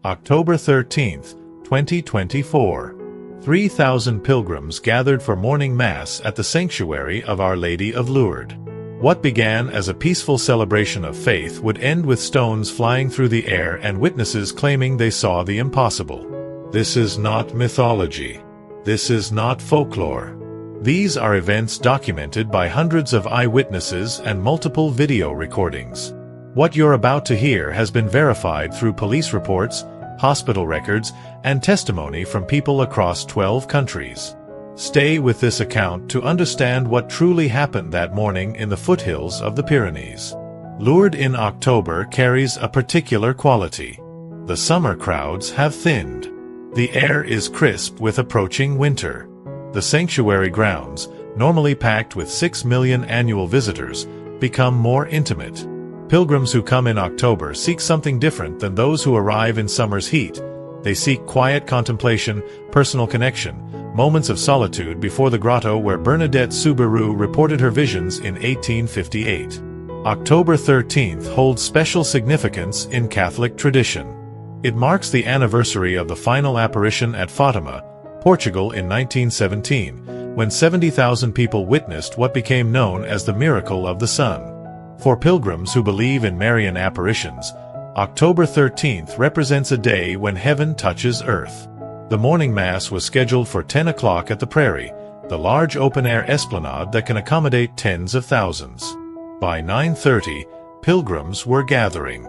October 13, 2024. 3,000 pilgrims gathered for morning Mass at the sanctuary of Our Lady of Lourdes. What began as a peaceful celebration of faith would end with stones flying through the air and witnesses claiming they saw the impossible. This is not mythology. This is not folklore. These are events documented by hundreds of eyewitnesses and multiple video recordings. What you're about to hear has been verified through police reports, hospital records, and testimony from people across 12 countries. Stay with this account to understand what truly happened that morning in the foothills of the Pyrenees. Lourdes in October carries a particular quality. The summer crowds have thinned. The air is crisp with approaching winter. The sanctuary grounds, normally packed with 6 million annual visitors, become more intimate. Pilgrims who come in October seek something different than those who arrive in summer's heat. They seek quiet contemplation, personal connection, moments of solitude before the grotto where Bernadette Subaru reported her visions in 1858. October 13th holds special significance in Catholic tradition. It marks the anniversary of the final apparition at Fatima, Portugal in 1917, when 70,000 people witnessed what became known as the miracle of the sun. For pilgrims who believe in Marian apparitions, October 13th represents a day when heaven touches earth. The morning Mass was scheduled for 10 o'clock at the Prairie, the large open-air esplanade that can accommodate tens of thousands. By 9:30, pilgrims were gathering.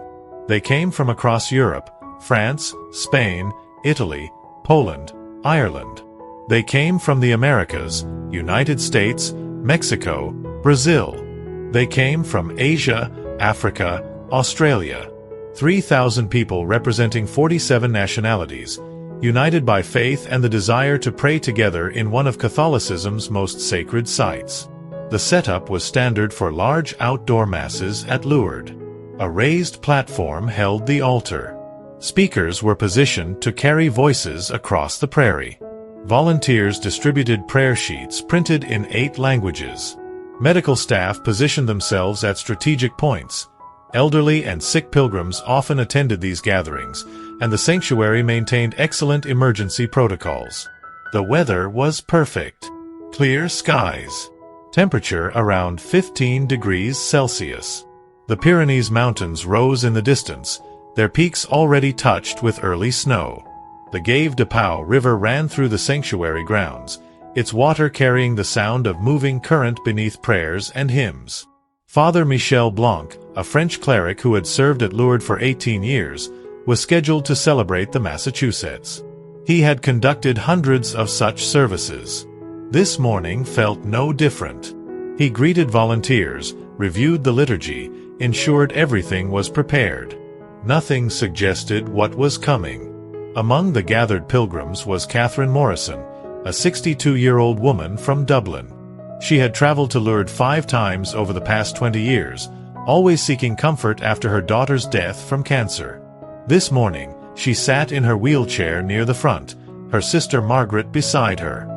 They came from across Europe, France, Spain, Italy, Poland, Ireland. They came from the Americas, United States, Mexico, Brazil. They came from Asia, Africa, Australia. 3,000 people representing 47 nationalities, united by faith and the desire to pray together in one of Catholicism's most sacred sites. The setup was standard for large outdoor masses at Lourdes. A raised platform held the altar. Speakers were positioned to carry voices across the prairie. Volunteers distributed prayer sheets printed in 8 languages. Medical staff positioned themselves at strategic points. Elderly and sick pilgrims often attended these gatherings, and the sanctuary maintained excellent emergency protocols. The weather was perfect. Clear skies. Temperature around 15 degrees Celsius. The Pyrenees Mountains rose in the distance, their peaks already touched with early snow. The Gave de Pau River ran through the sanctuary grounds, its water carrying the sound of moving current beneath prayers and hymns. Father Michel Blanc, a French cleric who had served at Lourdes for 18 years, was scheduled to celebrate the Massachusetts. He had conducted hundreds of such services. This morning felt no different. He greeted volunteers, reviewed the liturgy, ensured everything was prepared. Nothing suggested what was coming. Among the gathered pilgrims was Catherine Morrison, a 62-year-old woman from Dublin. She had traveled to Lourdes 5 times over the past 20 years, always seeking comfort after her daughter's death from cancer. This morning, she sat in her wheelchair near the front, her sister Margaret beside her.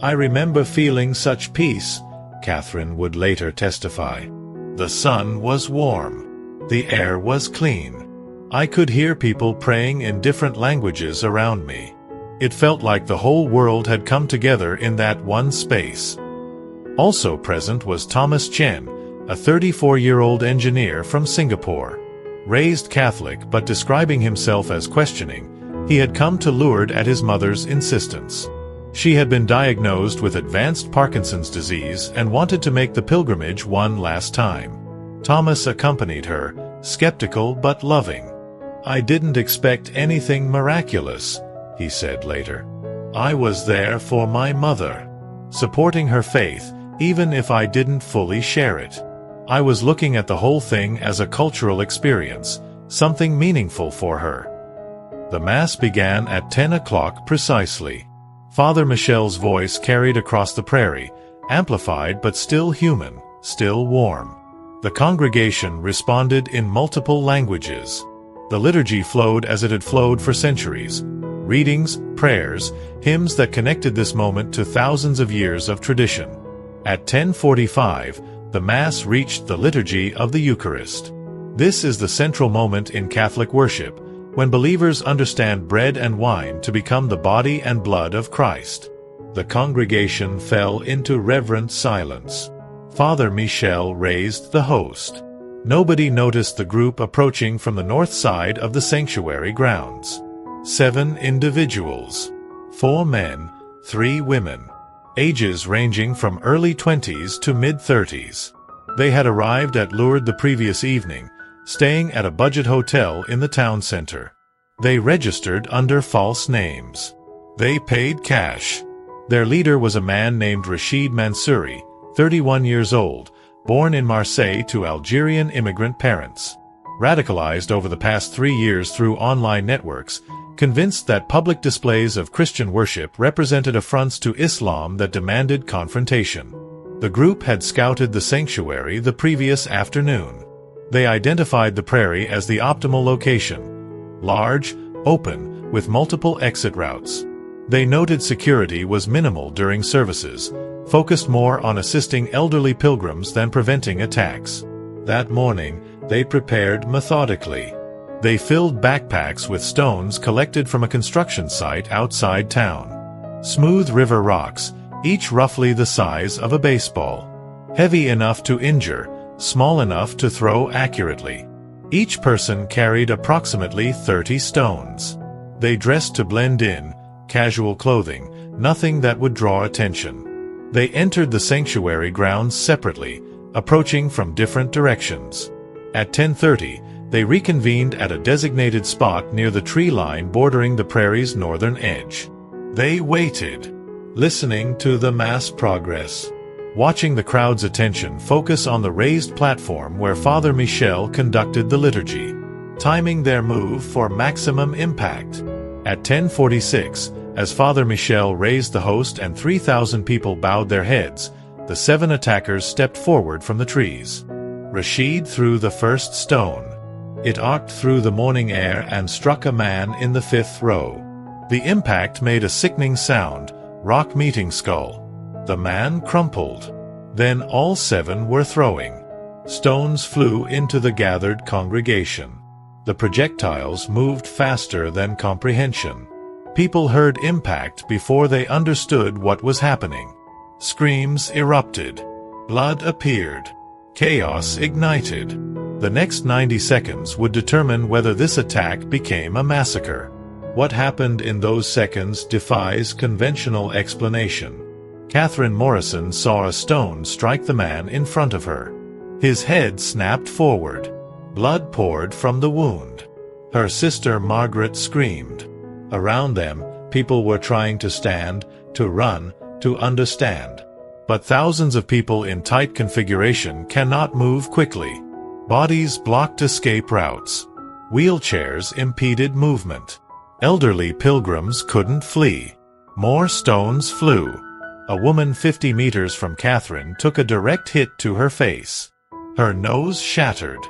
"I remember feeling such peace," Catherine would later testify. "The sun was warm. The air was clean. I could hear people praying in different languages around me. It felt like the whole world had come together in that one space." Also present was Thomas Chen, a 34-year-old engineer from Singapore. Raised Catholic but describing himself as questioning, he had come to Lourdes at his mother's insistence. She had been diagnosed with advanced Parkinson's disease and wanted to make the pilgrimage one last time. Thomas accompanied her, skeptical but loving. "I didn't expect anything miraculous," he said later. "I was there for my mother, supporting her faith, even if I didn't fully share it. I was looking at the whole thing as a cultural experience, something meaningful for her." The Mass began at 10 o'clock precisely. Father Michel's voice carried across the prairie, amplified but still human, still warm. The congregation responded in multiple languages. The liturgy flowed as it had flowed for centuries. Readings, prayers, hymns that connected this moment to thousands of years of tradition. At 10:45, the Mass reached the liturgy of the Eucharist. This is the central moment in Catholic worship, when believers understand bread and wine to become the body and blood of Christ. The congregation fell into reverent silence. Father Michel raised the host. Nobody noticed the group approaching from the north side of the sanctuary grounds. 7 individuals. 4 men, 3 women. Ages ranging from early 20s to mid-30s. They had arrived at Lourdes the previous evening, staying at a budget hotel in the town center. They registered under false names. They paid cash. Their leader was a man named Rachid Mansouri, 31 years old, born in Marseille to Algerian immigrant parents. Radicalized over the past 3 years through online networks, convinced that public displays of Christian worship represented affronts to Islam that demanded confrontation. The group had scouted the sanctuary the previous afternoon. They identified the prairie as the optimal location. Large, open, with multiple exit routes. They noted security was minimal during services, focused more on assisting elderly pilgrims than preventing attacks. That morning, they prepared methodically. They filled backpacks with stones collected from a construction site outside town. Smooth river rocks, each roughly the size of a baseball. Heavy enough to injure, small enough to throw accurately. Each person carried approximately 30 stones. They dressed to blend in, casual clothing, nothing that would draw attention. They entered the sanctuary grounds separately, approaching from different directions. At 10:30, they reconvened at a designated spot near the tree line bordering the prairie's northern edge. They waited, listening to the mass progress, watching the crowd's attention focus on the raised platform where Father Michel conducted the liturgy, timing their move for maximum impact. At 10:46, as Father Michel raised the host and 3,000 people bowed their heads, the 7 attackers stepped forward from the trees. Rachid threw the first stone. It arced through the morning air and struck a man in the 5th row. The impact made a sickening sound, rock meeting skull. The man crumpled. Then all 7 were throwing. Stones flew into the gathered congregation. The projectiles moved faster than comprehension. People heard impact before they understood what was happening. Screams erupted. Blood appeared. Chaos ignited. The next 90 seconds would determine whether this attack became a massacre. What happened in those seconds defies conventional explanation. Catherine Morrison saw a stone strike the man in front of her. His head snapped forward. Blood poured from the wound. Her sister Margaret screamed. Around them, people were trying to stand, to run, to understand. But thousands of people in tight configuration cannot move quickly. Bodies blocked escape routes. Wheelchairs impeded movement. Elderly pilgrims couldn't flee. More stones flew. A woman 50 meters from Catherine took a direct hit to her face. Her nose shattered.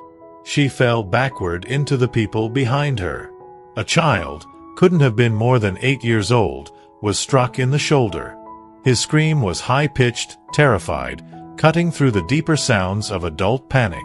She fell backward into the people behind her. A child, couldn't have been more than 8 years old, was struck in the shoulder. His scream was high-pitched, terrified, cutting through the deeper sounds of adult panic.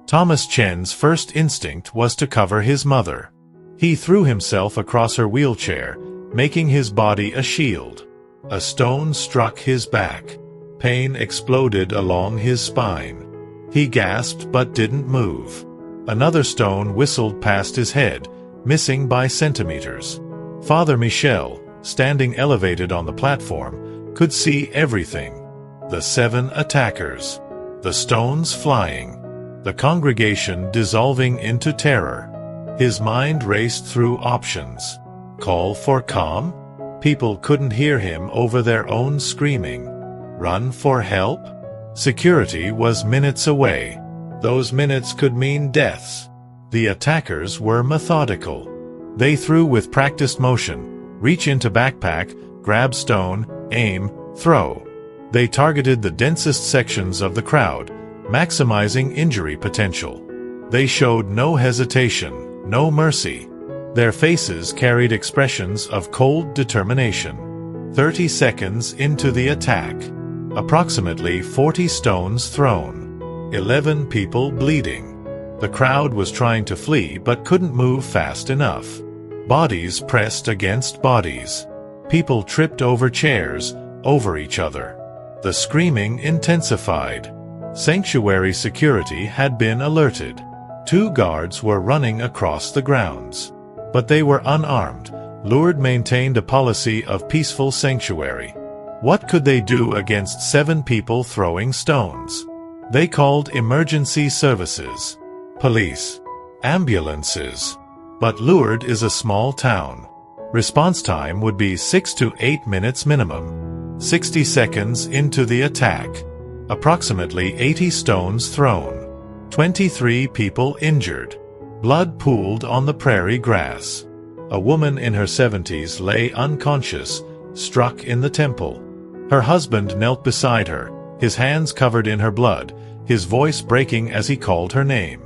Thomas Chen's first instinct was to cover his mother. He threw himself across her wheelchair, making his body a shield. A stone struck his back. Pain exploded along his spine. He gasped but didn't move. Another stone whistled past his head, missing by centimeters. Father Michel, standing elevated on the platform, could see everything. The 7 attackers. The stones flying. The congregation dissolving into terror. His mind raced through options. Call for calm? People couldn't hear him over their own screaming. Run for help? Security was minutes away. Those minutes could mean deaths. The attackers were methodical. They threw with practiced motion, reach into backpack, grab stone, aim, throw. They targeted the densest sections of the crowd, maximizing injury potential. They showed no hesitation, no mercy. Their faces carried expressions of cold determination. 30 seconds into the attack. Approximately 40 stones thrown. 11 people bleeding. The crowd was trying to flee but couldn't move fast enough. Bodies pressed against bodies. People tripped over chairs, over each other. The screaming intensified. Sanctuary security had been alerted. 2 guards were running across the grounds. But they were unarmed. Lourdes maintained a policy of peaceful sanctuary. What could they do against 7 people throwing stones? They called emergency services. Police. Ambulances. But Lourdes is a small town. Response time would be 6 to 8 minutes minimum. 60 seconds into the attack. Approximately 80 stones thrown. 23 people injured. Blood pooled on the prairie grass. A woman in her 70s lay unconscious, struck in the temple. Her husband knelt beside her, his hands covered in her blood, his voice breaking as he called her name.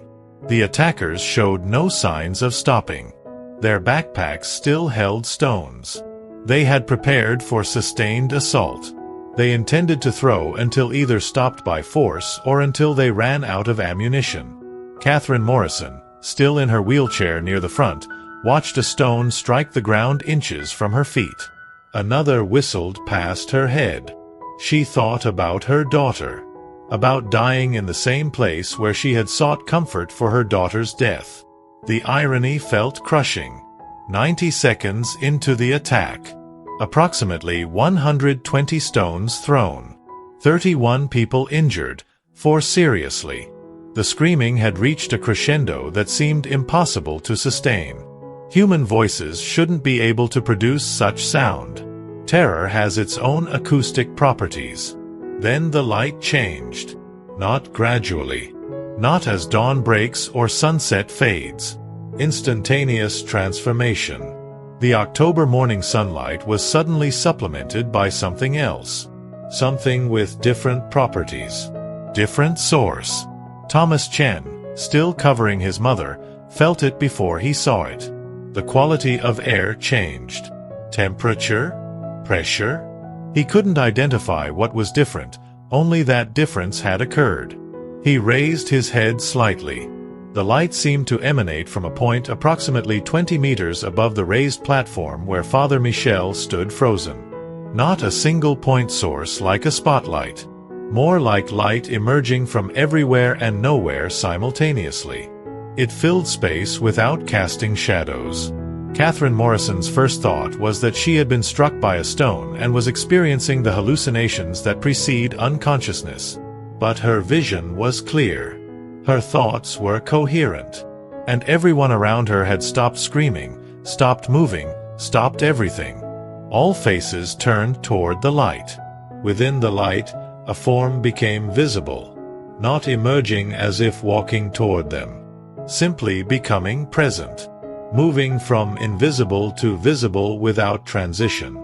The attackers showed no signs of stopping. Their backpacks still held stones. They had prepared for sustained assault. They intended to throw until either stopped by force or until they ran out of ammunition. Catherine Morrison, still in her wheelchair near the front, watched a stone strike the ground inches from her feet. Another whistled past her head. She thought about her daughter. About dying in the same place where she had sought comfort for her daughter's death. The irony felt crushing. 90 seconds into the attack. Approximately 120 stones thrown. 31 people injured, 4 seriously. The screaming had reached a crescendo that seemed impossible to sustain. Human voices shouldn't be able to produce such sound. Terror has its own acoustic properties. Then the light changed. Not gradually. Not as dawn breaks or sunset fades. Instantaneous transformation. The October morning sunlight was suddenly supplemented by something else. Something with different properties. Different source. Thomas Chen, still covering his mother, felt it before he saw it. The quality of air changed. Temperature? Pressure? He couldn't identify what was different, only that difference had occurred. He raised his head slightly. The light seemed to emanate from a point approximately 20 meters above the raised platform where Father Michel stood frozen. Not a single point source like a spotlight. More like light emerging from everywhere and nowhere simultaneously. It filled space without casting shadows. Catherine Morrison's first thought was that she had been struck by a stone and was experiencing the hallucinations that precede unconsciousness. But her vision was clear. Her thoughts were coherent. And everyone around her had stopped screaming, stopped moving, stopped everything. All faces turned toward the light. Within the light, a form became visible. Not emerging as if walking toward them. Simply becoming present. Moving from invisible to visible without transition.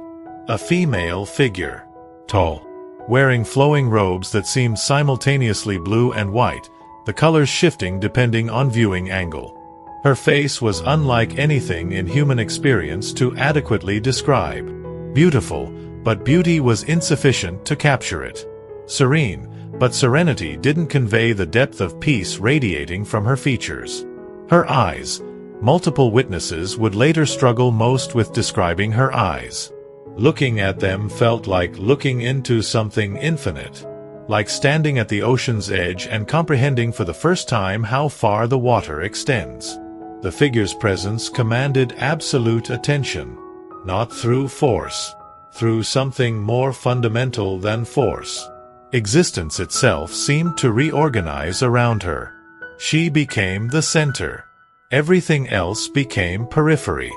A female figure. Tall. Wearing flowing robes that seemed simultaneously blue and white, the colors shifting depending on viewing angle. Her face was unlike anything in human experience to adequately describe. Beautiful, but beauty was insufficient to capture it. Serene, but serenity didn't convey the depth of peace radiating from her features. Her eyes. Multiple witnesses would later struggle most with describing her eyes. Looking at them felt like looking into something infinite. Like standing at the ocean's edge and comprehending for the first time how far the water extends. The figure's presence commanded absolute attention. Not through force. Through something more fundamental than force. Existence itself seemed to reorganize around her. She became the center. Everything else became periphery.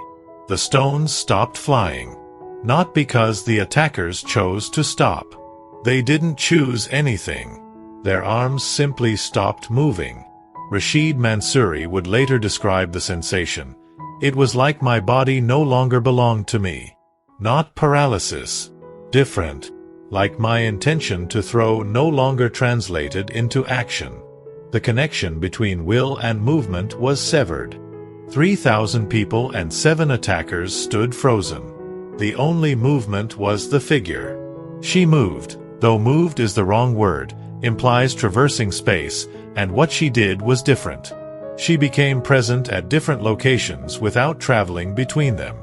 The stones stopped flying. Not because the attackers chose to stop. They didn't choose anything. Their arms simply stopped moving. Rashid Mansouri would later describe the sensation. It was like my body no longer belonged to me. Not paralysis. Different. Like my intention to throw no longer translated into action. The connection between will and movement was severed. 3,000 people and 7 attackers stood frozen. The only movement was the figure. She moved, though moved is the wrong word, implies traversing space, and what she did was different. She became present at different locations without traveling between them.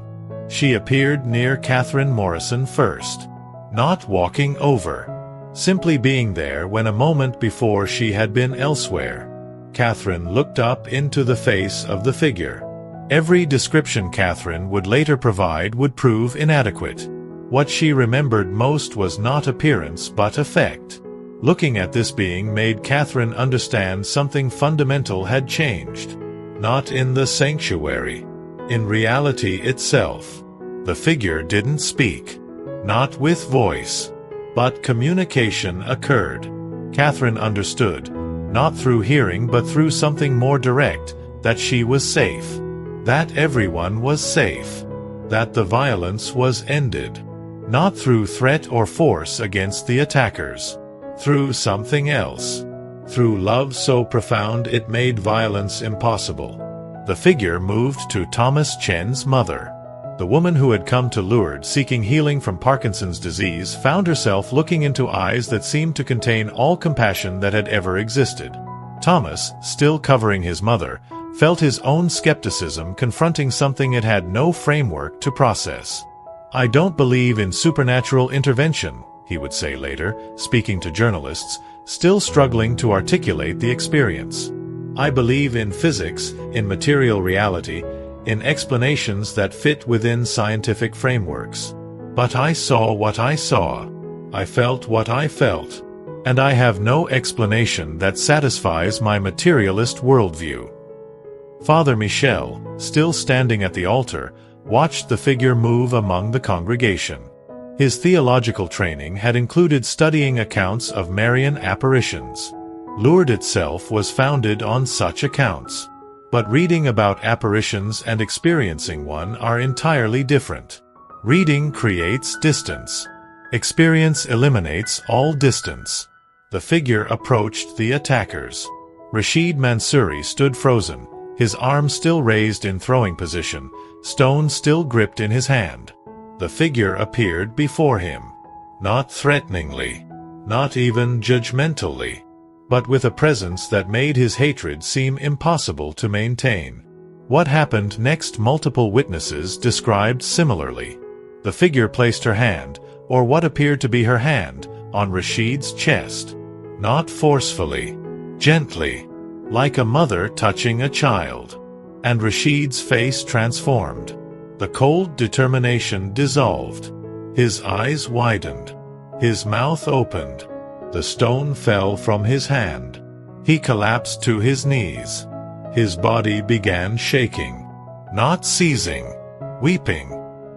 She appeared near Catherine Morrison first, not walking over, simply being there when a moment before she had been elsewhere. Catherine looked up into the face of the figure. Every description Catherine would later provide would prove inadequate. What she remembered most was not appearance but effect. Looking at this being made Catherine understand something fundamental had changed. Not in the sanctuary. In reality itself. The figure didn't speak. Not with voice. But communication occurred. Catherine understood, not through hearing but through something more direct, that she was safe. That everyone was safe. That the violence was ended. Not through threat or force against the attackers. Through something else. Through love so profound it made violence impossible. The figure moved to Thomas Chen's mother. The woman who had come to Lourdes seeking healing from Parkinson's disease found herself looking into eyes that seemed to contain all compassion that had ever existed. Thomas, still covering his mother, felt his own skepticism confronting something it had no framework to process. "I don't believe in supernatural intervention," he would say later, speaking to journalists, still struggling to articulate the experience. "I believe in physics, in material reality, in explanations that fit within scientific frameworks. But I saw what I saw. I felt what I felt. And I have no explanation that satisfies my materialist worldview." Father Michel, still standing at the altar, watched the figure move among the congregation. His theological training had included studying accounts of Marian apparitions. Lourdes itself was founded on such accounts. But reading about apparitions and experiencing one are entirely different. Reading creates distance. Experience eliminates all distance. The figure approached the attackers. Rashid Mansouri stood frozen, his arm still raised in throwing position, stone still gripped in his hand. The figure appeared before him. Not threateningly, not even judgmentally, but with a presence that made his hatred seem impossible to maintain. What happened next multiple witnesses described similarly. The figure placed her hand, or what appeared to be her hand, on Rashid's chest. Not forcefully, gently, like a mother touching a child. And Rashid's face transformed. The cold determination dissolved. His eyes widened. His mouth opened. The stone fell from his hand. He collapsed to his knees. His body began shaking. Not seizing. Weeping.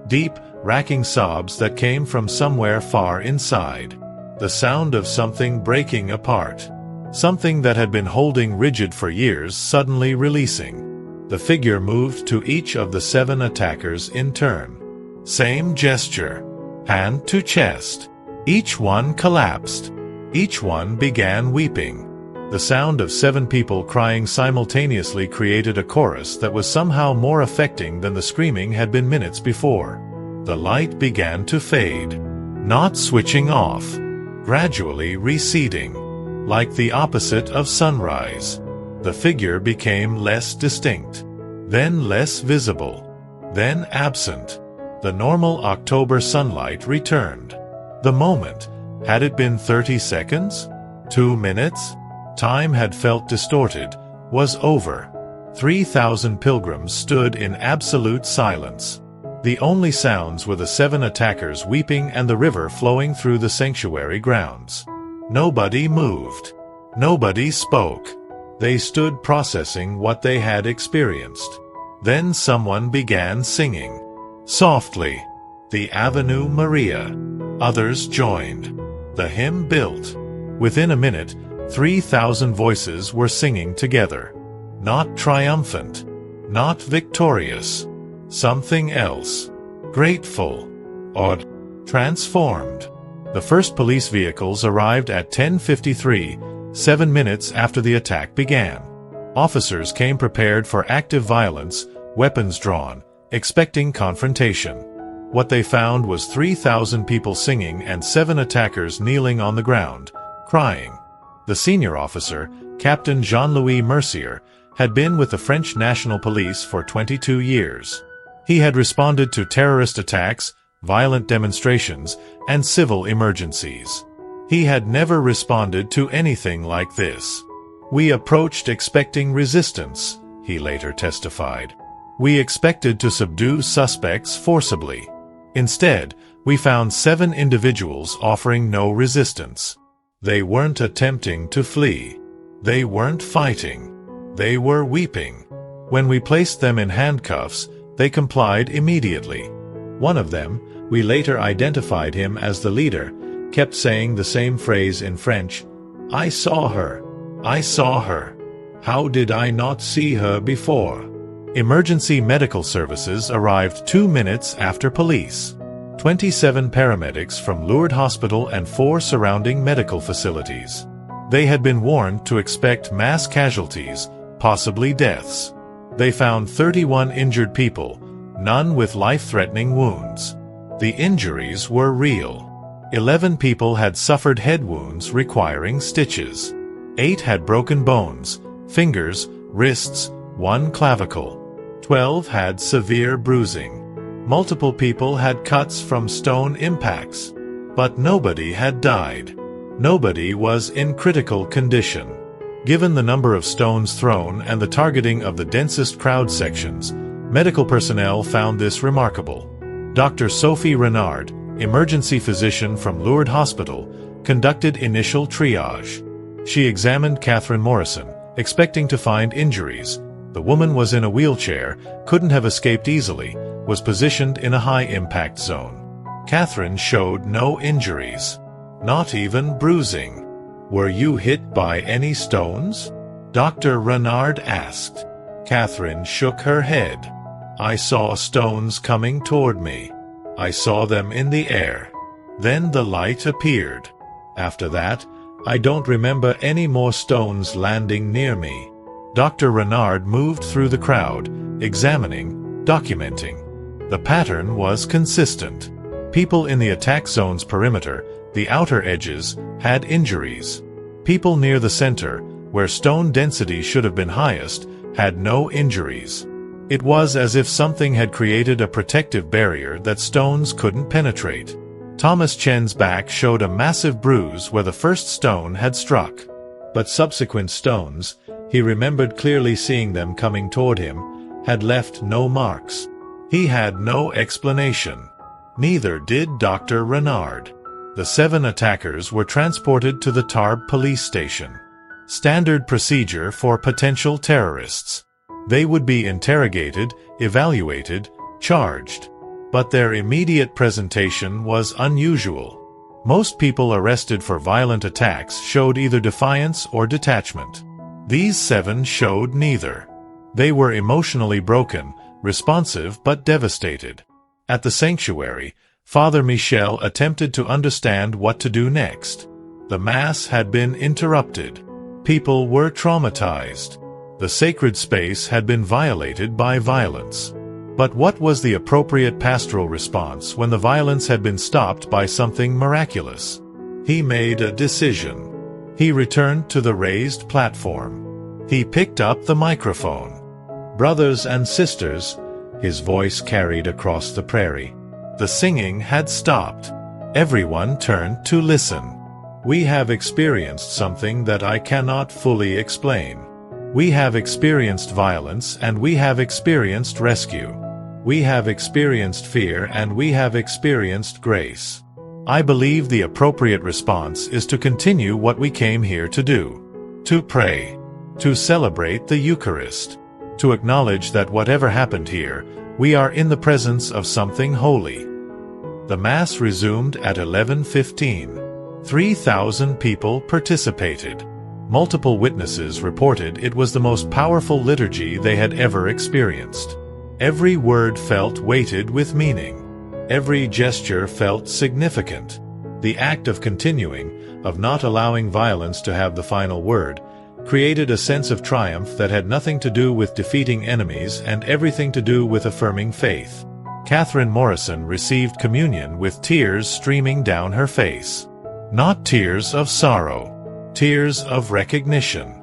Deep, racking sobs that came from somewhere far inside. The sound of something breaking apart. Something that had been holding rigid for years suddenly releasing. The figure moved to each of the 7 attackers in turn. Same gesture. Hand to chest. Each one collapsed. Each one began weeping. The sound of 7 people crying simultaneously created a chorus that was somehow more affecting than the screaming had been minutes before. The light began to fade. Not switching off. Gradually receding. Like the opposite of sunrise. The figure became less distinct. Then less visible. Then absent. The normal October sunlight returned. The moment. Had it been 30 seconds? 2 minutes? Time had felt distorted. Was over. 3,000 pilgrims stood in absolute silence. The only sounds were the 7 attackers weeping and the river flowing through the sanctuary grounds. Nobody moved. Nobody spoke. They stood processing what they had experienced. Then someone began singing. Softly. The Ave Maria. Others joined. The hymn built. Within a minute, 3,000 voices were singing together. Not triumphant. Not victorious. Something else. Grateful. Awed. Transformed. The first police vehicles arrived at 10:53, 7 minutes after the attack began. Officers came prepared for active violence, weapons drawn, expecting confrontation. What they found was 3,000 people singing and 7 attackers kneeling on the ground, crying. The senior officer, Captain Jean-Louis Mercier, had been with the French National Police for 22 years. He had responded to terrorist attacks, violent demonstrations, and civil emergencies. He had never responded to anything like this. "We approached expecting resistance," he later testified. "We expected to subdue suspects forcibly. Instead, we found 7 individuals offering no resistance. They weren't attempting to flee. They weren't fighting. They were weeping. When we placed them in handcuffs, they complied immediately. One of them, we later identified him as the leader, kept saying the same phrase in French, 'I saw her. I saw her. How did I not see her before?'" Emergency medical services arrived 2 minutes after police. 27 paramedics from Lourdes Hospital and 4 surrounding medical facilities. They had been warned to expect mass casualties, possibly deaths. They found 31 injured people, none with life-threatening wounds. The injuries were real. 11 people had suffered head wounds requiring stitches. 8 had broken bones, fingers, wrists, 1 clavicle. 12 had severe bruising. Multiple people had cuts from stone impacts. But nobody had died. Nobody was in critical condition. Given the number of stones thrown and the targeting of the densest crowd sections, medical personnel found this remarkable. Dr. Sophie Renard, emergency physician from Lourdes Hospital, conducted initial triage. She examined Catherine Morrison, expecting to find injuries. The woman was in a wheelchair, couldn't have escaped easily, was positioned in a high-impact zone. Catherine showed no injuries. Not even bruising. "Were you hit by any stones?" Dr. Renard asked. Catherine shook her head. "I saw stones coming toward me. I saw them in the air. Then the light appeared. After that, I don't remember any more stones landing near me." Dr. Renard moved through the crowd, examining, documenting. The pattern was consistent. People in the attack zone's perimeter, the outer edges, had injuries. People near the center, where stone density should have been highest, had no injuries. It was as if something had created a protective barrier that stones couldn't penetrate. Thomas Chen's back showed a massive bruise where the first stone had struck. But subsequent stones, he remembered clearly seeing them coming toward him, had left no marks. He had no explanation. Neither did Dr. Renard. The 7 attackers were transported to the Tarbes police station. Standard procedure for potential terrorists. They would be interrogated, evaluated, charged. But their immediate presentation was unusual. Most people arrested for violent attacks showed either defiance or detachment. These 7 showed neither. They were emotionally broken, responsive but devastated. At the sanctuary, Father Michel attempted to understand what to do next. The Mass had been interrupted. People were traumatized. The sacred space had been violated by violence. But what was the appropriate pastoral response when the violence had been stopped by something miraculous? He made a decision. He returned to the raised platform. He picked up the microphone. "Brothers and sisters," his voice carried across the prairie. The singing had stopped. Everyone turned to listen. "We have experienced something that I cannot fully explain. We have experienced violence and we have experienced rescue. We have experienced fear and we have experienced grace. I believe the appropriate response is to continue what we came here to do. To pray. To celebrate the Eucharist. To acknowledge that whatever happened here, we are in the presence of something holy." The Mass resumed at 11:15. 3,000 people participated. Multiple witnesses reported it was the most powerful liturgy they had ever experienced. Every word felt weighted with meaning. Every gesture felt significant. The act of continuing, of not allowing violence to have the final word, created a sense of triumph that had nothing to do with defeating enemies and everything to do with affirming faith. Catherine Morrison received communion with tears streaming down her face. Not tears of sorrow. Tears of recognition.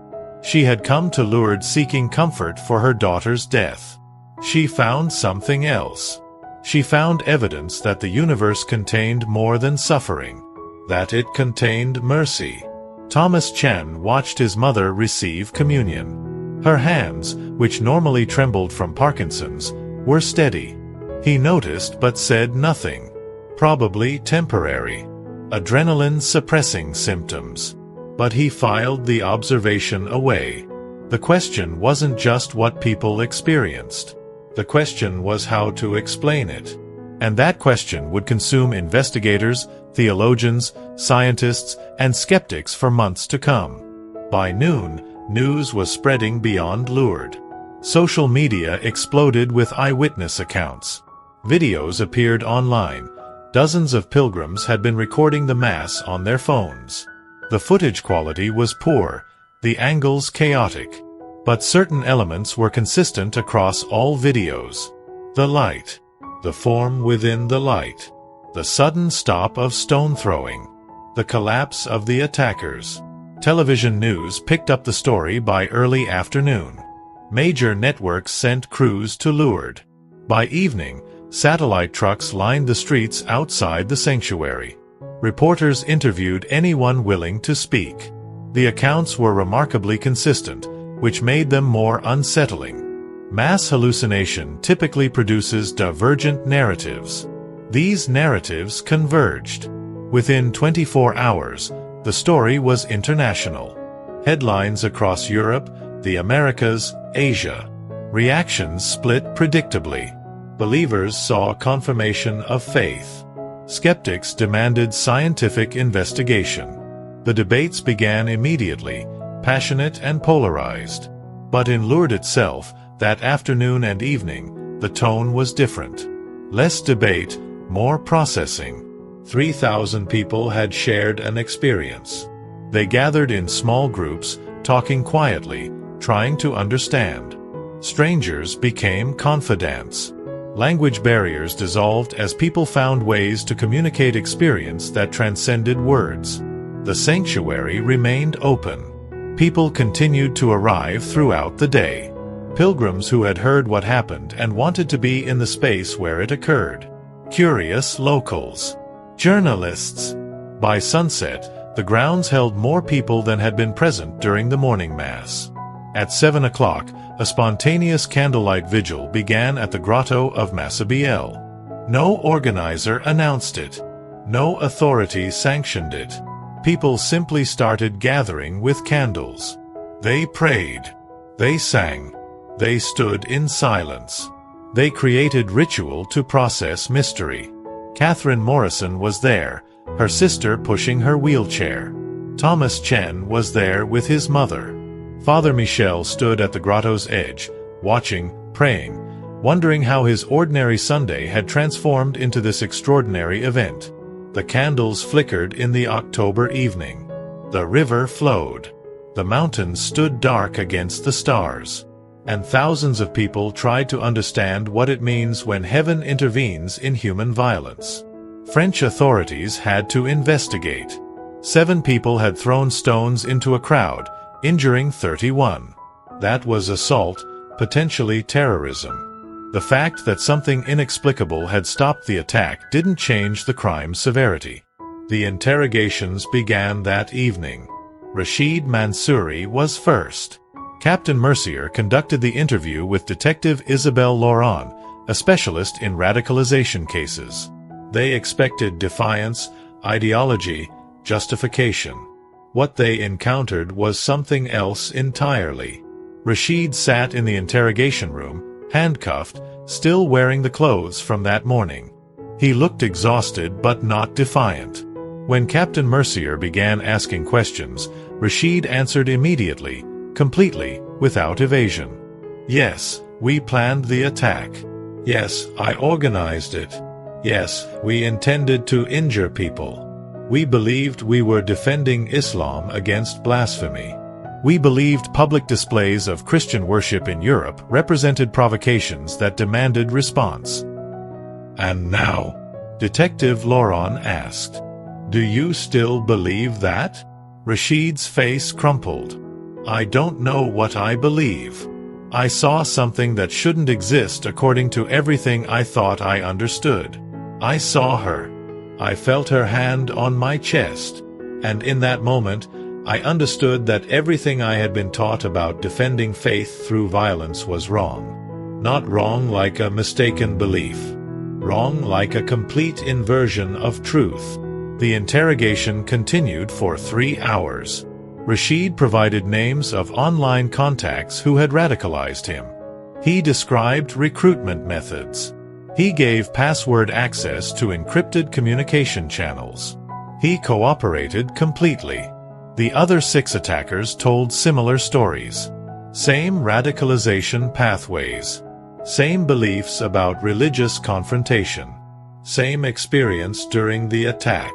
She had come to Lourdes seeking comfort for her daughter's death. She found something else. She found evidence that the universe contained more than suffering, that it contained mercy. Thomas Chan watched his mother receive communion. Her hands, which normally trembled from Parkinson's, were steady. He noticed but said nothing. Probably temporary. Adrenaline-suppressing symptoms. But he filed the observation away. The question wasn't just what people experienced. The question was how to explain it. And that question would consume investigators, theologians, scientists, and skeptics for months to come. By noon, news was spreading beyond Lourdes. Social media exploded with eyewitness accounts. Videos appeared online. Dozens of pilgrims had been recording the Mass on their phones. The footage quality was poor, the angles chaotic. But certain elements were consistent across all videos. The light. The form within the light. The sudden stop of stone throwing. The collapse of the attackers. Television news picked up the story by early afternoon. Major networks sent crews to Lourdes. By evening, satellite trucks lined the streets outside the sanctuary. Reporters interviewed anyone willing to speak. The accounts were remarkably consistent, which made them more unsettling. Mass hallucination typically produces divergent narratives. These narratives converged. Within 24 hours, the story was international. Headlines across Europe, the Americas, Asia. Reactions split predictably. Believers saw confirmation of faith. Skeptics demanded scientific investigation. The debates began immediately, passionate and polarized. But in Lourdes itself, that afternoon and evening, the tone was different. Less debate, more processing. 3,000 people had shared an experience. They gathered in small groups, talking quietly, trying to understand. Strangers became confidants. Language barriers dissolved as people found ways to communicate experience that transcended words. The sanctuary remained open. People continued to arrive throughout the day. Pilgrims who had heard what happened and wanted to be in the space where it occurred. Curious locals. Journalists. By sunset, the grounds held more people than had been present during the morning Mass. At 7 o'clock, a spontaneous candlelight vigil began at the grotto of Massabielle. No organizer announced it. No authority sanctioned it. People simply started gathering with candles. They prayed. They sang. They stood in silence. They created ritual to process mystery. Catherine Morrison was there, her sister pushing her wheelchair. Thomas Chen was there with his mother. Father Michel stood at the grotto's edge, watching, praying, wondering how his ordinary Sunday had transformed into this extraordinary event. The candles flickered in the October evening. The river flowed. The mountains stood dark against the stars. And thousands of people tried to understand what it means when heaven intervenes in human violence. French authorities had to investigate. 7 people had thrown stones into a crowd, injuring 31. That was assault, potentially terrorism. The fact that something inexplicable had stopped the attack didn't change the crime's severity. The interrogations began that evening. Rashid Mansouri was first. Captain Mercier conducted the interview with Detective Isabelle Laurent, a specialist in radicalization cases. They expected defiance, ideology, justification. What they encountered was something else entirely. Rashid sat in the interrogation room, handcuffed, still wearing the clothes from that morning. He looked exhausted but not defiant. When Captain Mercier began asking questions, Rashid answered immediately, completely, without evasion. Yes, we planned the attack. Yes, I organized it. Yes, we intended to injure people. We believed we were defending Islam against blasphemy. We believed public displays of Christian worship in Europe represented provocations that demanded response. And now? Detective Laurent asked. Do you still believe that? Rashid's face crumpled. I don't know what I believe. I saw something that shouldn't exist according to everything I thought I understood. I saw her. I felt her hand on my chest. And in that moment, I understood that everything I had been taught about defending faith through violence was wrong. Not wrong like a mistaken belief. Wrong like a complete inversion of truth. The interrogation continued for 3 hours. Rashid provided names of online contacts who had radicalized him. He described recruitment methods. He gave password access to encrypted communication channels. He cooperated completely. The other 6 attackers told similar stories. Same radicalization pathways. Same beliefs about religious confrontation. Same experience during the attack.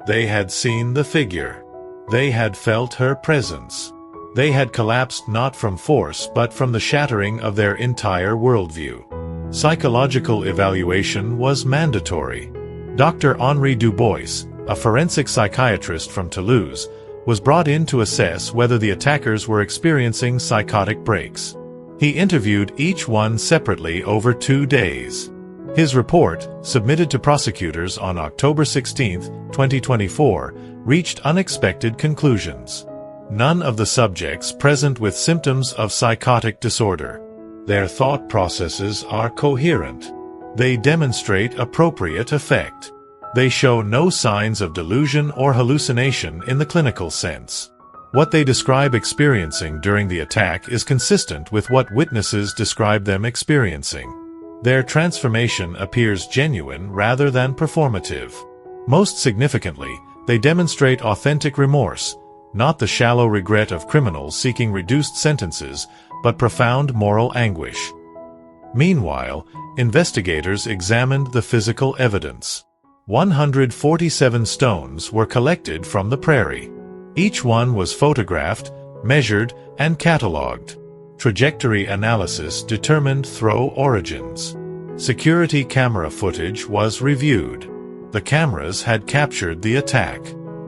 They had seen the figure. They had felt her presence. They had collapsed not from force but from the shattering of their entire worldview. Psychological evaluation was mandatory. Dr. Henri Dubois, a forensic psychiatrist from Toulouse, was brought in to assess whether the attackers were experiencing psychotic breaks. He interviewed each one separately over 2 days. His report, submitted to prosecutors on October 16, 2024, reached unexpected conclusions. None of the subjects present with symptoms of psychotic disorder. Their thought processes are coherent. They demonstrate appropriate effect. They show no signs of delusion or hallucination in the clinical sense. What they describe experiencing during the attack is consistent with what witnesses describe them experiencing. Their transformation appears genuine rather than performative. Most significantly, they demonstrate authentic remorse, not the shallow regret of criminals seeking reduced sentences, but profound moral anguish. Meanwhile, investigators examined the physical evidence. 147 stones were collected from the prairie. Each one was photographed, measured, and catalogued. Trajectory analysis determined throw origins. Security camera footage was reviewed. The cameras had captured the attack.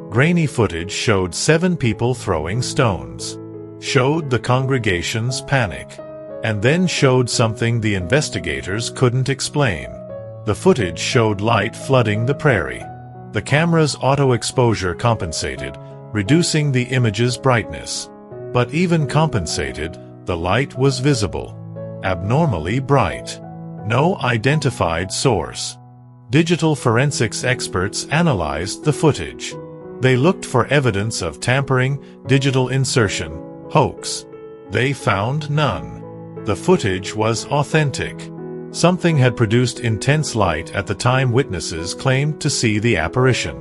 Grainy footage showed 7 people throwing stones. Showed the congregation's panic. And then showed something the investigators couldn't explain. The footage showed light flooding the prairie. The camera's auto-exposure compensated, reducing the image's brightness. But even compensated, the light was visible. Abnormally bright. No identified source. Digital forensics experts analyzed the footage. They looked for evidence of tampering, digital insertion, hoax. They found none. The footage was authentic. Something had produced intense light at the time witnesses claimed to see the apparition.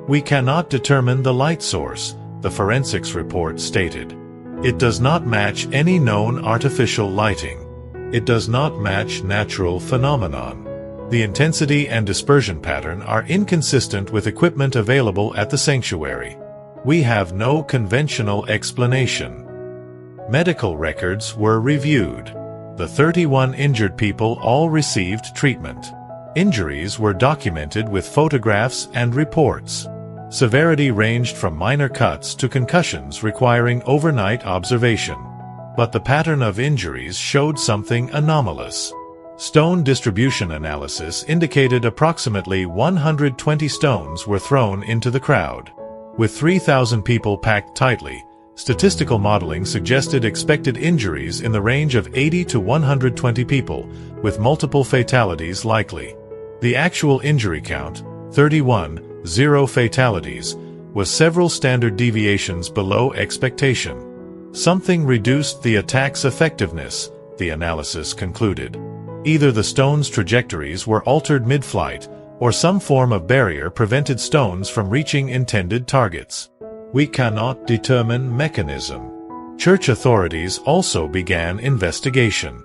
We cannot determine the light source, the forensics report stated. It does not match any known artificial lighting. It does not match natural phenomenon. The intensity and dispersion pattern are inconsistent with equipment available at the sanctuary. We have no conventional explanation. Medical records were reviewed. The 31 injured people all received treatment. Injuries were documented with photographs and reports. Severity ranged from minor cuts to concussions requiring overnight observation. But the pattern of injuries showed something anomalous. Stone distribution analysis indicated approximately 120 stones were thrown into the crowd. With 3,000 people packed tightly, statistical modeling suggested expected injuries in the range of 80 to 120 people, with multiple fatalities likely. The actual injury count, 31, 0 fatalities, was several standard deviations below expectation. Something reduced the attack's effectiveness, the analysis concluded. Either the stones' trajectories were altered mid-flight, or some form of barrier prevented stones from reaching intended targets. We cannot determine mechanism. Church authorities also began investigation.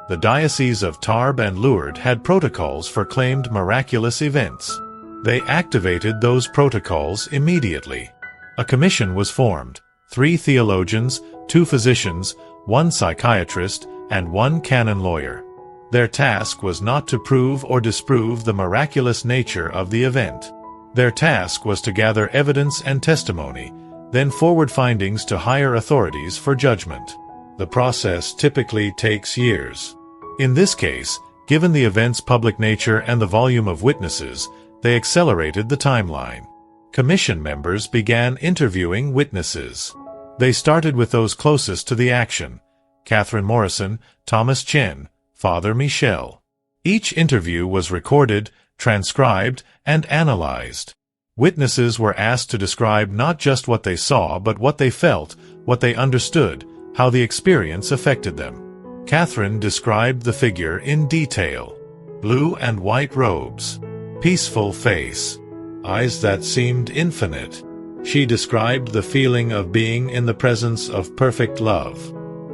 The dioceses of Tarbes and Lourdes had protocols for claimed miraculous events. They activated those protocols immediately. A commission was formed: 3 theologians, 2 physicians, 1 psychiatrist, and 1 canon lawyer. Their task was not to prove or disprove the miraculous nature of the event. Their task was to gather evidence and testimony, then forward findings to higher authorities for judgment. The process typically takes years. In this case, given the event's public nature and the volume of witnesses, they accelerated the timeline. Commission members began interviewing witnesses. They started with those closest to the action: Catherine Morrison, Thomas Chen, Father Michel. Each interview was recorded, transcribed, and analyzed. Witnesses were asked to describe not just what they saw but what they felt, what they understood, how the experience affected them. Catherine described the figure in detail. Blue and white robes. Peaceful face. Eyes that seemed infinite. She described the feeling of being in the presence of perfect love.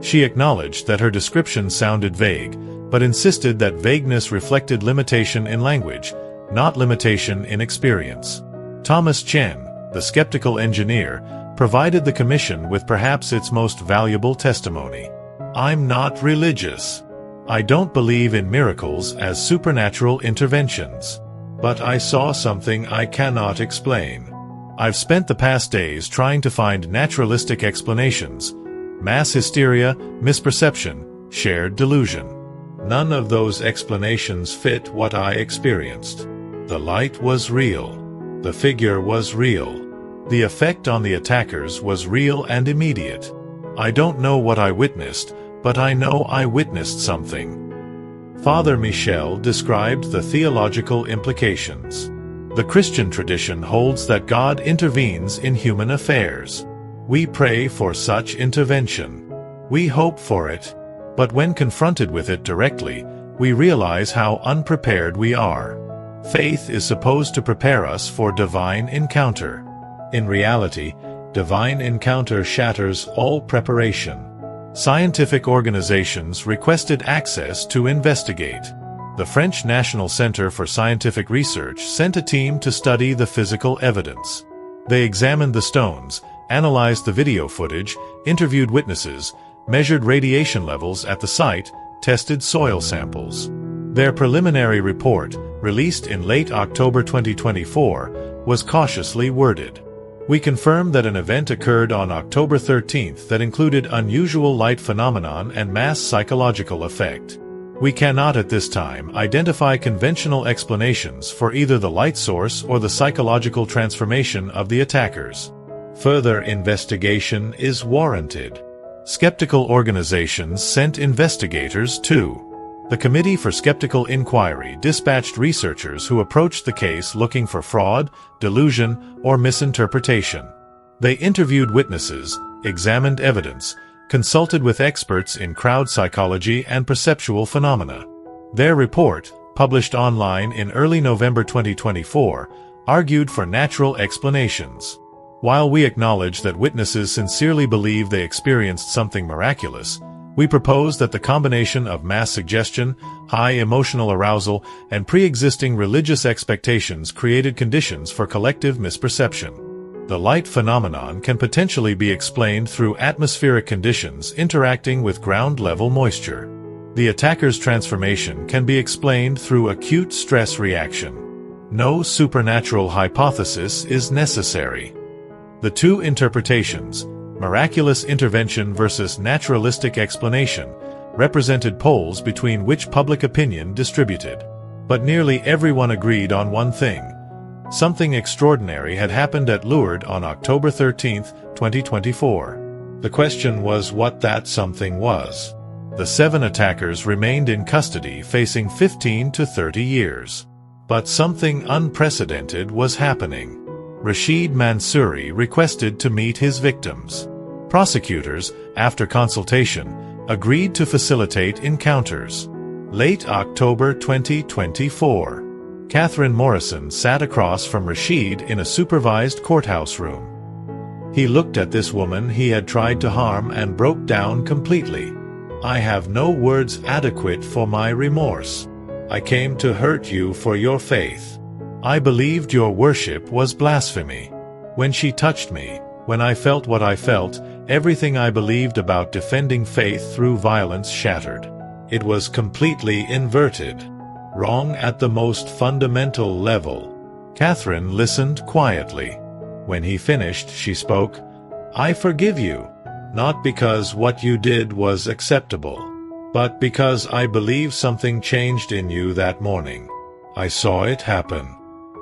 She acknowledged that her description sounded vague, but insisted that vagueness reflected limitation in language, not limitation in experience. Thomas Chen, the skeptical engineer, provided the commission with perhaps its most valuable testimony. I'm not religious. I don't believe in miracles as supernatural interventions. But I saw something I cannot explain. I've spent the past days trying to find naturalistic explanations. Mass hysteria, misperception, shared delusion. None of those explanations fit what I experienced. The light was real. The figure was real. The effect on the attackers was real and immediate. I don't know what I witnessed, but I know I witnessed something. Father Michel described the theological implications. The Christian tradition holds that God intervenes in human affairs. We pray for such intervention. We hope for it. But when confronted with it directly, we realize how unprepared we are. Faith is supposed to prepare us for divine encounter. In reality, divine encounter shatters all preparation. Scientific organizations requested access to investigate. The French National Center for Scientific Research sent a team to study the physical evidence. They examined the stones, analyzed the video footage, interviewed witnesses, measured radiation levels at the site, tested soil samples. Their preliminary report, released in late October 2024, was cautiously worded. We confirm that an event occurred on October 13th that included unusual light phenomenon and mass psychological effect. We cannot at this time identify conventional explanations for either the light source or the psychological transformation of the attackers. Further investigation is warranted. Skeptical organizations sent investigators too. The Committee for Skeptical Inquiry dispatched researchers who approached the case looking for fraud, delusion, or misinterpretation. They interviewed witnesses, examined evidence, consulted with experts in crowd psychology and perceptual phenomena. Their report, published online in early November 2024, argued for natural explanations. While we acknowledge that witnesses sincerely believe they experienced something miraculous, we propose that the combination of mass suggestion, high emotional arousal, and pre-existing religious expectations created conditions for collective misperception. The light phenomenon can potentially be explained through atmospheric conditions interacting with ground-level moisture. The attacker's transformation can be explained through acute stress reaction. No supernatural hypothesis is necessary. The two interpretations, miraculous intervention versus naturalistic explanation, represented poles between which public opinion distributed. But nearly everyone agreed on one thing. Something extraordinary had happened at Lourdes on October 13, 2024. The question was what that something was. The 7 attackers remained in custody facing 15 to 30 years. But something unprecedented was happening. Rashid Mansouri requested to meet his victims. Prosecutors, after consultation, agreed to facilitate encounters. Late October 2024. Catherine Morrison sat across from Rashid in a supervised courthouse room. He looked at this woman he had tried to harm and broke down completely. I have no words adequate for my remorse. I came to hurt you for your faith. I believed your worship was blasphemy. When she touched me, when I felt what I felt, everything I believed about defending faith through violence shattered. It was completely inverted. Wrong at the most fundamental level. Catherine listened quietly. When he finished, she spoke, I forgive you, not because what you did was acceptable, but because I believe something changed in you that morning. I saw it happen.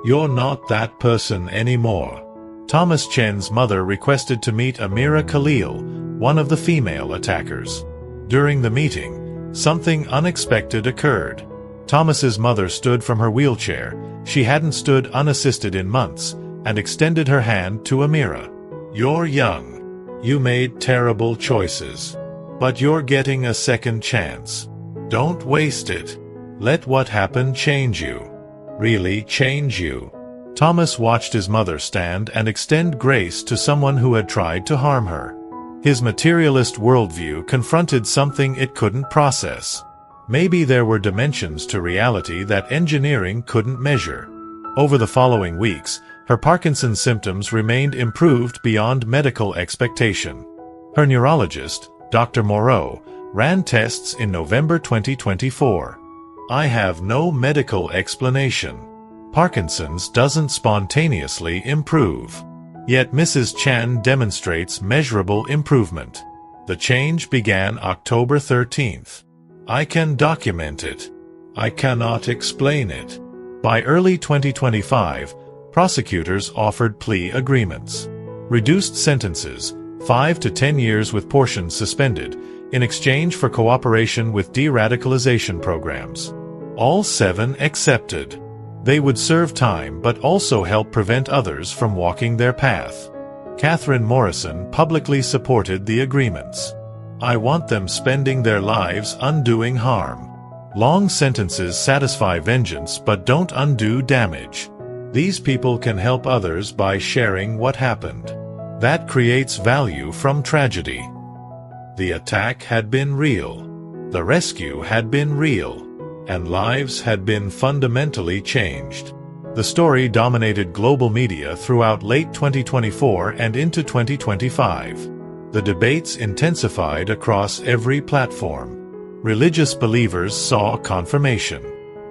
You're not that person anymore." Thomas Chen's mother requested to meet Amira Khalil, one of the female attackers. During the meeting, something unexpected occurred. Thomas's mother stood from her wheelchair, she hadn't stood unassisted in months, and extended her hand to Amira. "You're young. You made terrible choices. But you're getting a second chance. Don't waste it. Let what happened change you. Really change you." Thomas watched his mother stand and extend grace to someone who had tried to harm her. His materialist worldview confronted something it couldn't process. Maybe there were dimensions to reality that engineering couldn't measure. Over the following weeks, her Parkinson's symptoms remained improved beyond medical expectation. Her neurologist, Dr. Moreau, ran tests in November 2024. "I have no medical explanation. Parkinson's doesn't spontaneously improve." Yet Mrs. Chan demonstrates measurable improvement. The change began October 13th. "I can document it. I cannot explain it." By early 2025, prosecutors offered plea agreements. Reduced sentences, 5 to 10 years with portions suspended, in exchange for cooperation with de-radicalization programs. All 7 accepted. They would serve time but also help prevent others from walking their path. Catherine Morrison publicly supported the agreements. "I want them spending their lives undoing harm. Long sentences satisfy vengeance but don't undo damage. These people can help others by sharing what happened. That creates value from tragedy." The attack had been real. The rescue had been real. And lives had been fundamentally changed. The story dominated global media throughout late 2024 and into 2025. The debates intensified across every platform. Religious believers saw confirmation.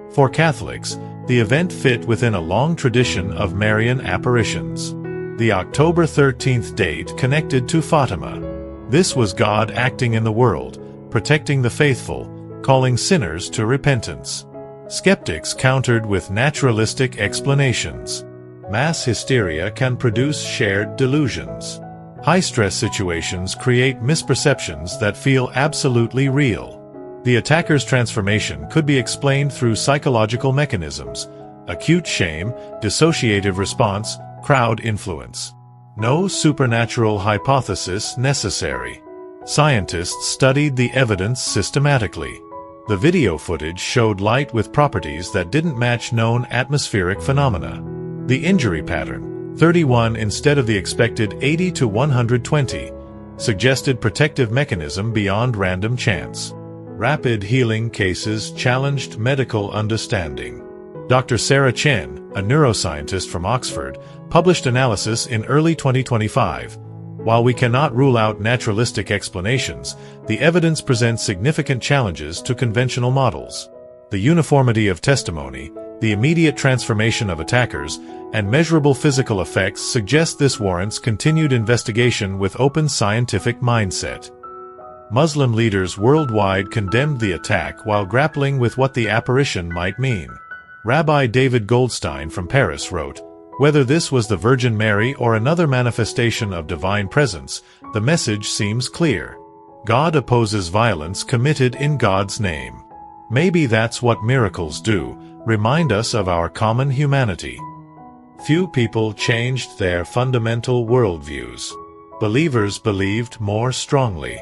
For Catholics, the event fit within a long tradition of Marian apparitions. The October 13th date connected to Fatima. This was God acting in the world, protecting the faithful, calling sinners to repentance. Skeptics countered with naturalistic explanations. Mass hysteria can produce shared delusions. High-stress situations create misperceptions that feel absolutely real. The attacker's transformation could be explained through psychological mechanisms: acute shame, dissociative response, crowd influence. No supernatural hypothesis necessary. Scientists studied the evidence systematically. The video footage showed light with properties that didn't match known atmospheric phenomena. The injury pattern, 31 instead of the expected 80 to 120, suggested protective mechanism beyond random chance. Rapid healing cases challenged medical understanding. Dr. Sarah Chen, a neuroscientist from Oxford, published analysis in early 2025. While we cannot rule out naturalistic explanations, the evidence presents significant challenges to conventional models. The uniformity of testimony, the immediate transformation of attackers, and measurable physical effects suggest this warrants continued investigation with open scientific mindset. Muslim leaders worldwide condemned the attack while grappling with what the apparition might mean. Rabbi David Goldstein from Paris wrote, "Whether this was the Virgin Mary or another manifestation of divine presence, the message seems clear. God opposes violence committed in God's name. Maybe that's what miracles do, remind us of our common humanity." Few people changed their fundamental worldviews. Believers believed more strongly.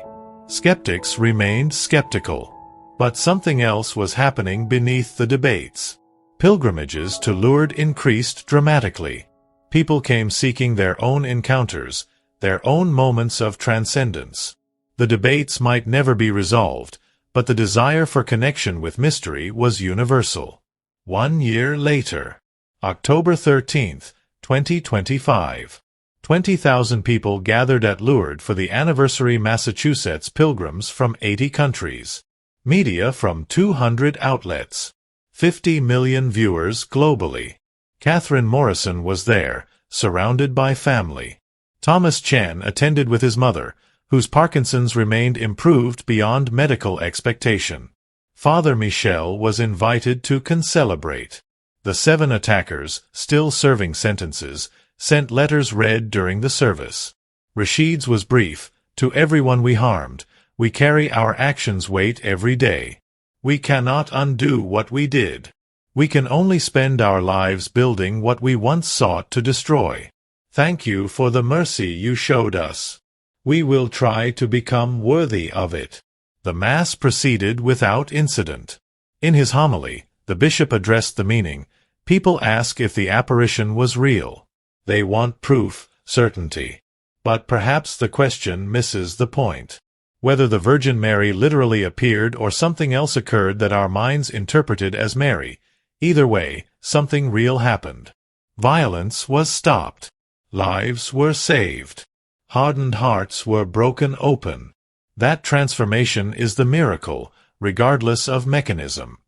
Skeptics remained skeptical. But something else was happening beneath the debates. Pilgrimages to Lourdes increased dramatically. People came seeking their own encounters, their own moments of transcendence. The debates might never be resolved, but the desire for connection with mystery was universal. 1 year later, October 13th, 2025, 20,000 people gathered at Lourdes for the anniversary Massachusetts Pilgrims from 80 countries. Media from 200 outlets. 50 million viewers globally. Catherine Morrison was there, surrounded by family. Thomas Chen attended with his mother, whose Parkinson's remained improved beyond medical expectation. Father Michel was invited to concelebrate. The 7 attackers, still serving sentences, sent letters read during the service. Rashid's was brief: "To everyone we harmed, we carry our actions' weight every day. We cannot undo what we did. We can only spend our lives building what we once sought to destroy. Thank you for the mercy you showed us. We will try to become worthy of it." The Mass proceeded without incident. In his homily, the bishop addressed the meaning. People ask if the apparition was real. They want proof, certainty. But perhaps the question misses the point. Whether the Virgin Mary literally appeared or something else occurred that our minds interpreted as Mary, either way, something real happened. Violence was stopped. Lives were saved. Hardened hearts were broken open. That transformation is the miracle, regardless of mechanism.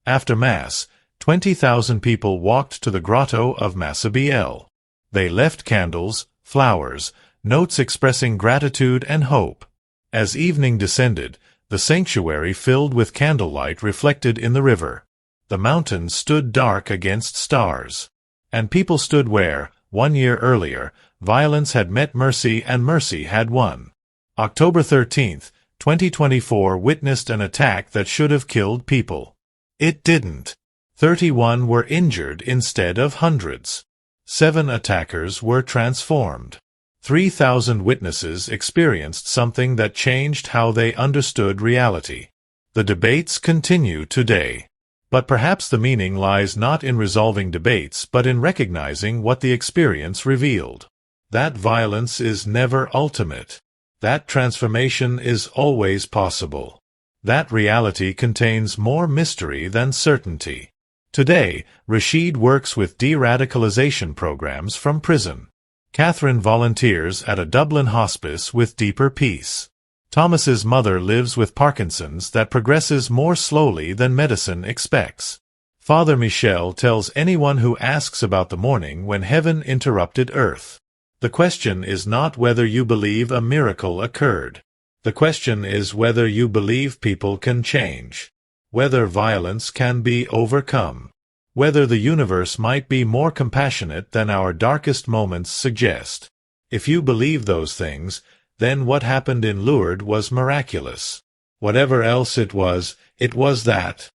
After Mass, 20,000 people walked to the grotto of Massabielle. They left candles, flowers, notes expressing gratitude and hope. As evening descended, the sanctuary filled with candlelight reflected in the river. The mountains stood dark against stars. And people stood where, 1 year earlier, violence had met mercy and mercy had won. October 13, 2024 witnessed an attack that should have killed people. It didn't. 31 were injured instead of hundreds. 7 attackers were transformed. 3,000 witnesses experienced something that changed how they understood reality. The debates continue today. But perhaps the meaning lies not in resolving debates but in recognizing what the experience revealed. That violence is never ultimate. That transformation is always possible. That reality contains more mystery than certainty. Today, Rashid works with de-radicalization programs from prison. Catherine volunteers at a Dublin hospice with deeper peace. Thomas's mother lives with Parkinson's that progresses more slowly than medicine expects. Father Michel tells anyone who asks about the morning when heaven interrupted earth. The question is not whether you believe a miracle occurred. The question is whether you believe people can change. Whether violence can be overcome. Whether the universe might be more compassionate than our darkest moments suggest. If you believe those things, then what happened in Lourdes was miraculous. Whatever else it was that.